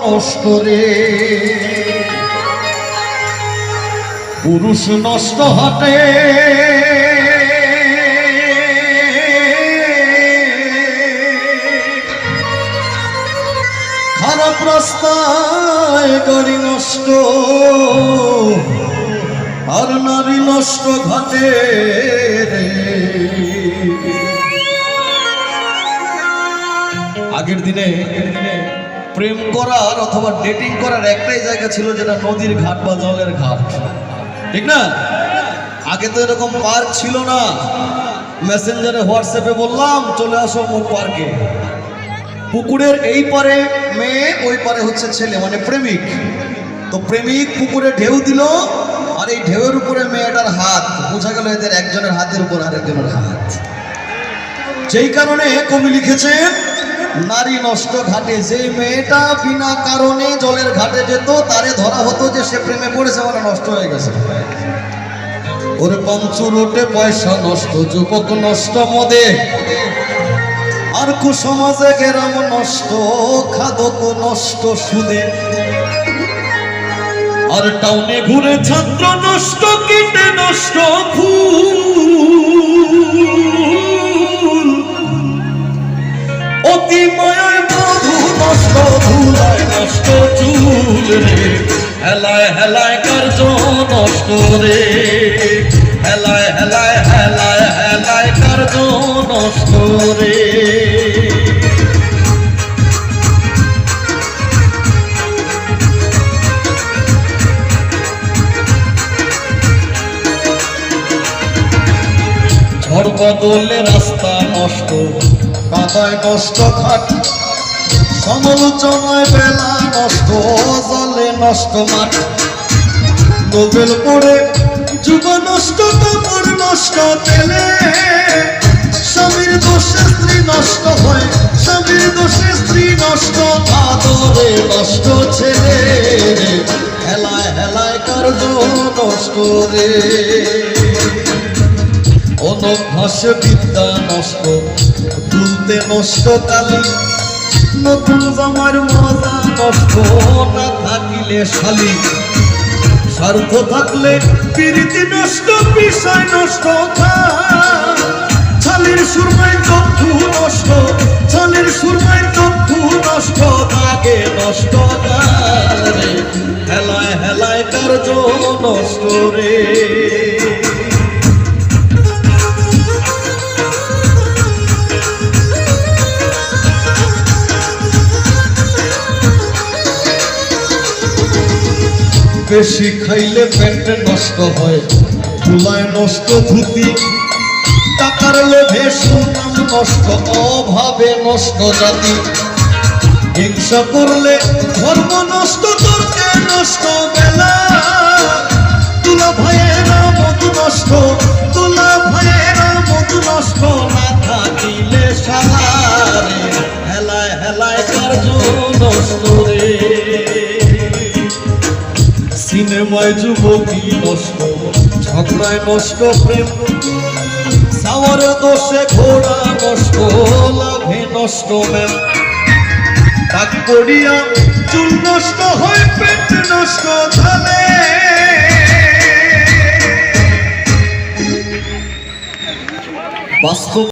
নষ্ট রে, পুরুষ নষ্ট হাটে খারাপ রাস্তায় গাড়ি নষ্ট আর নারী নষ্ট ঘাটে রে। আগের দিনে প্রেম করার অথবা ডেটিং করার একটাই জায়গা ছিল, যেটা নদীর ঘাট বা জলের ঘাট, ঠিক না? আগে তো এরকম পার্ক ছিল না। মেসেঞ্জারে হোয়াটসঅ্যাপে বললাম চলে আসো মোর পার্কে। পুকুরের এই পারে মেয়ে, ওই পারে হচ্ছে ছেলে, মানে প্রেমিক। তো প্রেমিক পুকুরে ঢেউ দিল, আর এই ঢেউয়ের উপরে মেয়েটার হাত, বোঝা গেল এদের একজনের হাতের উপর আরেকজনের হাত। যেই কারণে কবি লিখেছেন নারী নষ্ট ঘাটে। যে মেয়েটা বিনা কারণে জলের ঘাটে যেত, তারে ধরা হতো যে সে প্রেমে পড়েছে, মানে নষ্ট হয়ে গেছে। ওরে পাঞ্চু রোটে পয়সা নষ্ট, যুবক নষ্ট মদে, আর কুসমাজে গেরাম নষ্ট, খাদক নষ্ট সুদে, আর টাউনে ঘুরে ছাত্র নষ্ট, কীটে নষ্ট ফুল, অতি মায়ায় বধূ নষ্ট, ধুলায় নষ্ট চুল রে, হেলায় হেলায় কার্য নষ্ট রে, হেলায় হেলায় হেলায় হেলায় কার্য নষ্ট রে। ঝড় বদলে রাস্তা নষ্ট, কাদায় নষ্ট ঘাট, সমালোচনায় বেলা নষ্ট, জলে নষ্ট মাঠ, নোবেল পড়ে যুব নষ্ট, কাপড় নষ্ট তেলে, স্বামীর দোষে স্ত্রী নষ্ট হয়, স্বামীর দোষে স্ত্রী নষ্ট, আদরে নষ্ট ছেলে, হেলায় হেলায় কার্য নষ্ট রে, অনভ্যাসে বিদ্যা নষ্ট, তুলতে নষ্ট কালি, নতুন জামার মজা নষ্ট, না থাকিলে শালি, স্বার্থ থাকলে প্রীতি নষ্ট, বিষয় নষ্ট, ছালের সুরমায় চক্ষু নষ্ট, ছালের সুরমায় চক্ষু নষ্ট, তাকে নষ্ট রে, হেলায় হেলায় কার্য নষ্ট রে। বেশি খাইলে পেট নষ্ট হয়, ধুলায় নষ্ট ধুতি, টাকার লোভে সুনাম নষ্ট, অভাবে নষ্ট জাতি, হিংসা করলে ধর্ম নষ্ট, তর্কে নষ্ট বেলা, তুলা ভাইয়েরা মধু নষ্ট, তুলা ভাইয়েরা মধু নষ্ট, না থাকিলে সাহারে, হেলায় হেলায় কার্য নষ্ট রে, সিনেমায় যুবতী নষ্ট, ঝগড়ায় নষ্ট প্রেম, সাওয়ারে দোষে ঘোড়া নষ্ট, লাভে নষ্ট ম্যাম, টাক পড়িয়া চুল নষ্ট হয়, পেট নষ্ট ঝালে, বাস্তব